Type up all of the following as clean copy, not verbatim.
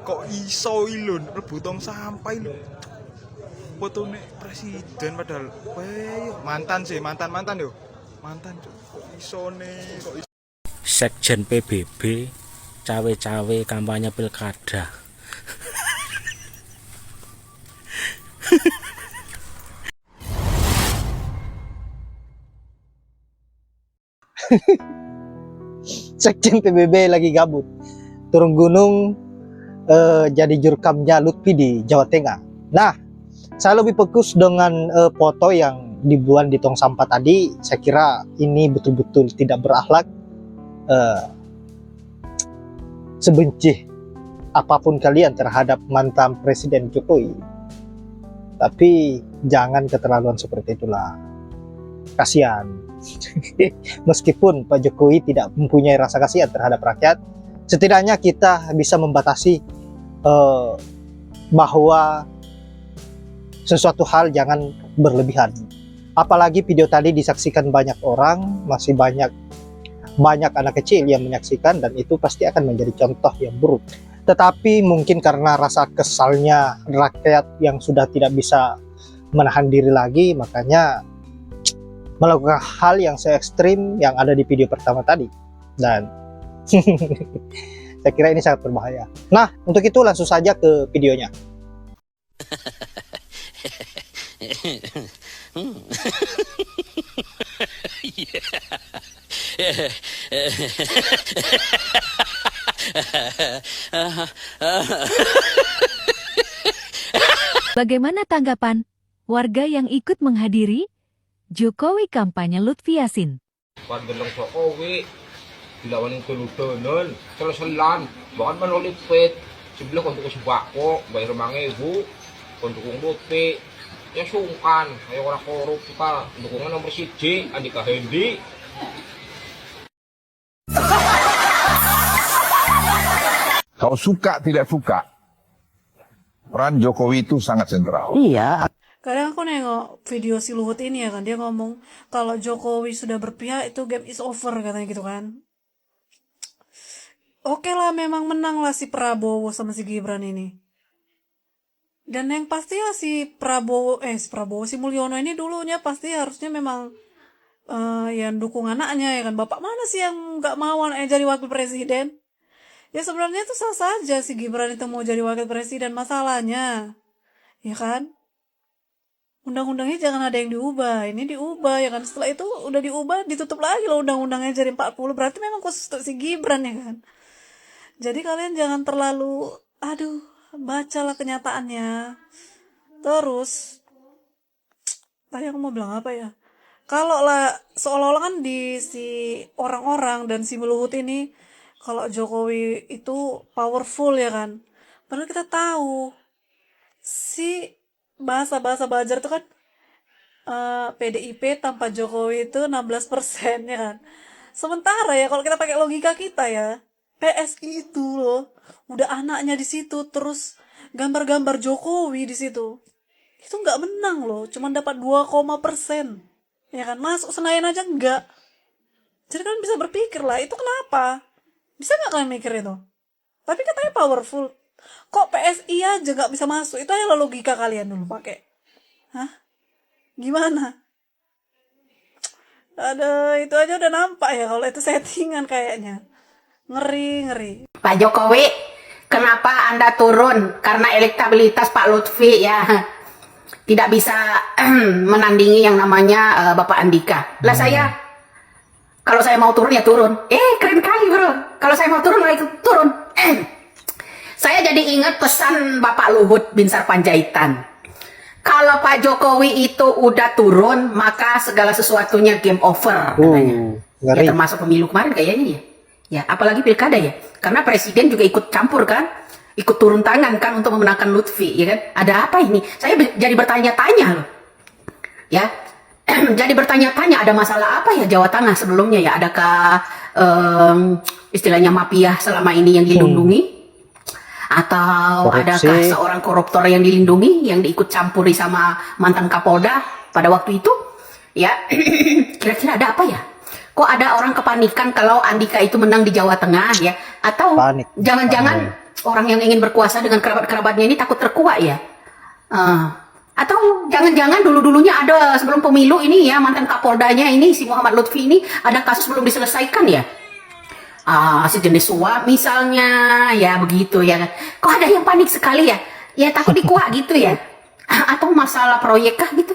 Kok iso lho mlebu tong sampah lho. Fotone presiden padahal mantan sih, mantan yo. Mantan kok isone kok iso. Sekjen PBB cawe-cawe kampanye pilkada. Sekjen PBB lagi gabut turun gunung jadi jurkamnya Lutfi di Jawa Tengah. Nah, saya lebih fokus dengan foto yang dibuat di tong sampah tadi. Saya kira ini betul-betul tidak berakhlak. Sebenci apapun kalian terhadap mantan Presiden Jokowi, tapi jangan keterlaluan seperti itulah. Kasihan. Meskipun Pak Jokowi tidak mempunyai rasa kasihan terhadap rakyat, setidaknya kita bisa membatasi bahwa sesuatu hal jangan berlebihan. Apalagi video tadi disaksikan banyak orang, masih banyak anak kecil yang menyaksikan, dan itu pasti akan menjadi contoh yang buruk. Tetapi mungkin karena rasa kesalnya rakyat yang sudah tidak bisa menahan diri lagi, makanya melakukan hal yang se-ekstrim yang ada di video pertama tadi. Dan saya kira ini sangat berbahaya. Nah, untuk itu langsung saja ke videonya. Bagaimana tanggapan warga yang ikut menghadiri Jokowi kampanye Lutfi Yassin? Pandalang Jokowi, dilawan ng tulutunan, salasalan, bahkan manulipit, sebelah untuk subako, bayar mangebu, untuk Lutfi, ya sungkan, ayo orang korup kita, dukungan nomor CJ, Andika Hendi. Kalau suka tidak suka, peran Jokowi itu sangat sentral. Iya. Kadang aku nengok video si Luhut ini ya kan, dia ngomong kalau Jokowi sudah berpihak itu game is over katanya gitu kan. Oke lah, memang menang lah si Prabowo sama si Gibran ini. Dan yang pasti ya si Mulyono ini dulunya pasti harusnya memang yang dukung anaknya ya kan. Bapak mana sih yang nggak mau anaknya jadi wakil presiden? Ya sebenarnya itu sah saja si Gibran itu mau jadi wakil presiden, masalahnya ya kan, undang-undangnya jangan ada yang diubah. Ini diubah ya kan, setelah itu udah diubah ditutup lagi loh undang-undangnya jadi 40, berarti memang khusus untuk si Gibran ya kan. Jadi kalian jangan terlalu bacalah kenyataannya. Terus tadi aku mau bilang apa ya, kalau lah seolah-olah kan di si orang-orang dan si Luhut ini kalau Jokowi itu powerful ya kan, padahal kita tahu si bahasa Bajar itu kan PDIP tanpa Jokowi itu 16% ya kan. Sementara ya kalau kita pakai logika kita ya, PSI itu loh udah anaknya di situ, terus gambar-gambar Jokowi di situ, itu nggak menang loh, cuma dapat 2%, ya kan. Masuk Senayan aja enggak. Jadi kalian bisa berpikir lah, itu kenapa? Bisa nggak kalian mikir itu? Tapi katanya powerful. Kok PSI aja nggak bisa masuk? Itu adalah logika kalian dulu pakai. Hah? Gimana? Ada itu aja udah nampak ya kalau itu settingan kayaknya. Ngeri. Pak Jokowi, kenapa Anda turun? Karena elektabilitas Pak Lutfi ya tidak bisa menandingi yang namanya Bapak Andika. Lah saya, kalau saya mau turun ya turun. Keren kali bro. Kalau saya mau turun, turun. Saya jadi ingat pesan Bapak Luhut Binsar Panjaitan. Kalau Pak Jokowi itu udah turun, maka segala sesuatunya game over katanya. Ya termasuk pemilu kemarin kayaknya ya. Ya, apalagi pilkada ya. Karena presiden juga ikut campur kan, ikut turun tangan kan untuk memenangkan Lutfi, ya kan? Ada apa ini? Saya jadi bertanya-tanya loh. Ya. Jadi bertanya-tanya, ada masalah apa ya Jawa Tengah sebelumnya ya? Adakah istilahnya mafia selama ini yang dilindungi? Atau adakah seorang koruptor yang dilindungi, yang diikut campuri sama mantan Kapolda pada waktu itu? Ya, kira-kira ada apa ya? Kok ada orang kepanikan kalau Andika itu menang di Jawa Tengah ya? Atau jangan-jangan orang yang ingin berkuasa dengan kerabat-kerabatnya ini takut terkuak ya? Atau jangan-jangan dulu-dulunya ada sebelum pemilu ini ya, mantan Kapoldanya ini si Muhammad Lutfi ini ada kasus belum diselesaikan ya? Sejenis suap misalnya, ya begitu ya. Kok ada yang panik sekali ya? Ya takut dikuak gitu ya? Atau masalah proyek kah gitu?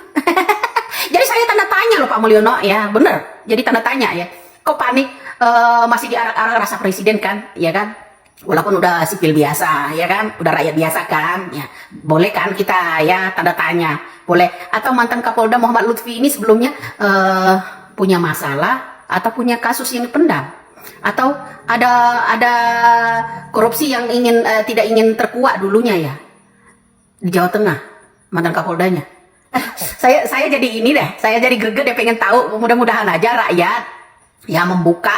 Jadi saya tanda tanya loh Pak Mulyono ya, bener. Jadi tanda tanya ya. Kok panik? Masih diarak-arak rasa presiden kan, ya kan? Walaupun udah sipil biasa, ya kan? Udah rakyat biasa kan? Ya, boleh kan kita ya tanda tanya? Boleh. Atau mantan Kapolda Muhammad Lutfi ini sebelumnya punya masalah atau punya kasus yang dipendam? Atau ada korupsi yang tidak ingin terkuak dulunya ya di Jawa Tengah mantan Kapoldanya? Saya jadi ini deh, saya jadi greget deh pengen tahu. Mudah-mudahan aja rakyat ya membuka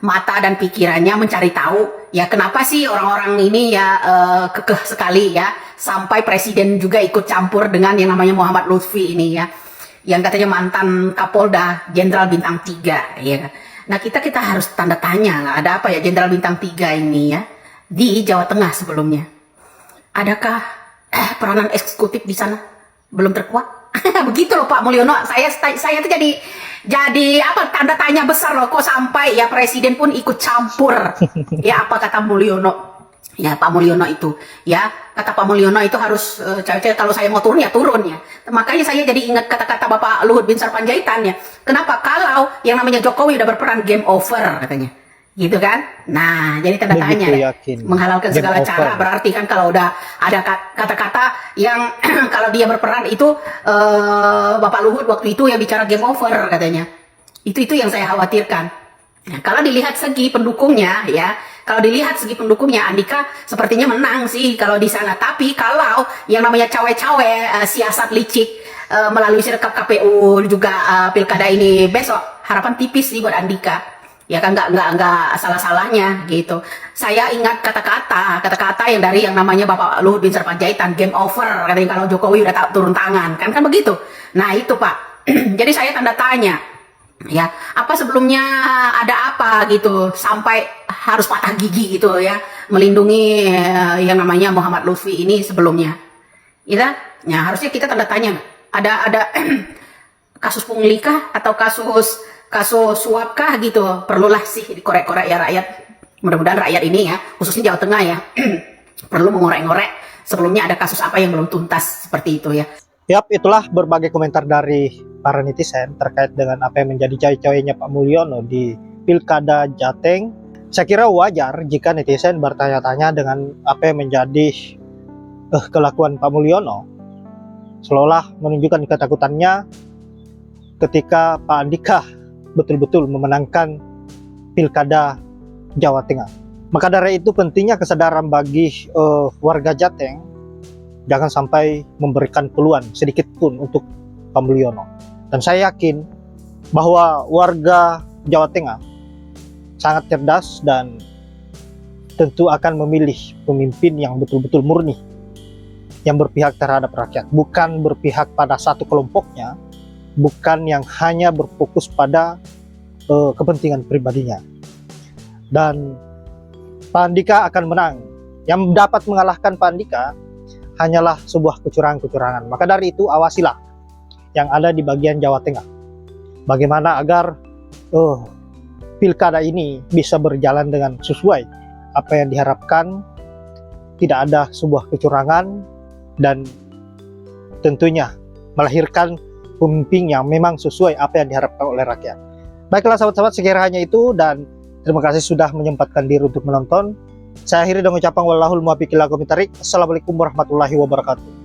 mata dan pikirannya mencari tahu ya kenapa sih orang-orang ini ya kekeh sekali ya sampai presiden juga ikut campur dengan yang namanya Muhammad Lutfi ini ya, yang katanya mantan Kapolda Jenderal Bintang 3 ya. Nah kita harus tanda tanya, ada apa ya Jenderal Bintang 3 ini ya di Jawa Tengah sebelumnya? Adakah peranan eksekutif di sana belum terkuat? Begitu loh Pak Mulyono, saya tuh jadi apa tanda tanya besar loh, kok sampai ya presiden pun ikut campur. Ya apa kata Mulyono? Ya Pak Mulyono itu ya, kata Pak Mulyono itu harus kalau saya mau turun ya turun ya. Makanya saya jadi ingat kata-kata Bapak Luhut Bin Sarpanjaitan ya. Kenapa? Kalau yang namanya Jokowi udah berperan game over katanya. Gitu kan? Nah, jadi tanda tanya ya. Menghalalkan segala cara berarti kan kalau udah ada kata-kata yang kalau dia berperan itu Bapak Luhut waktu itu yang bicara game over katanya. Itu yang saya khawatirkan. Nah, kalau dilihat segi pendukungnya ya, Andika sepertinya menang sih kalau di sana. Tapi kalau yang namanya cawe-cawe siasat licik melalui Sirekap KPU juga pilkada ini besok, harapan tipis sih buat Andika. Ya kan nggak salah-salahnya gitu. Saya ingat kata-kata yang dari yang namanya Bapak Luhut Bin Sarpanjaitan, game over katanya kalau Jokowi udah turun tangan kan begitu. Nah itu Pak. Jadi saya tanda tanya ya, apa sebelumnya ada apa gitu sampai harus patah gigi gitu ya melindungi yang namanya Muhammad Lutfi ini sebelumnya. Ya, harusnya kita tanda tanya ada kasus pungli kah atau kasus suap kah gitu, perlulah sih dikorek-korek ya rakyat. Mudah-mudahan rakyat ini ya, khususnya Jawa Tengah ya, perlu mengorek-ngorek sebelumnya ada kasus apa yang belum tuntas seperti itu ya. Yap, itulah berbagai komentar dari para netizen terkait dengan apa yang menjadi cawe-cawenya Pak Mulyono di Pilkada Jateng. Saya kira wajar jika netizen bertanya-tanya dengan apa yang menjadi kelakuan Pak Mulyono, seolah menunjukkan ketakutannya ketika Pak Andika betul-betul memenangkan Pilkada Jawa Tengah. Maka dari itu pentingnya kesadaran bagi warga Jateng, jangan sampai memberikan peluang sedikit pun untuk Pak Mulyono. Dan saya yakin bahwa warga Jawa Tengah sangat cerdas dan tentu akan memilih pemimpin yang betul-betul murni, yang berpihak terhadap rakyat, bukan berpihak pada satu kelompoknya, bukan yang hanya berfokus pada kepentingan pribadinya. Dan Pak Andika akan menang. Yang dapat mengalahkan Pak Andika hanyalah sebuah kecurangan-kecurangan. Maka dari itu awasilah yang ada di bagian Jawa Tengah, bagaimana agar pilkada ini bisa berjalan dengan sesuai apa yang diharapkan, tidak ada sebuah kecurangan, dan tentunya melahirkan pemimpin yang memang sesuai apa yang diharapkan oleh rakyat. Baiklah sahabat-sahabat, sekiranya itu, dan terima kasih sudah menyempatkan diri untuk menonton. Saya akhiri dengan ucapan wallahul muwaffiq ila aqwamit thoriq. Assalamualaikum warahmatullahi wabarakatuh.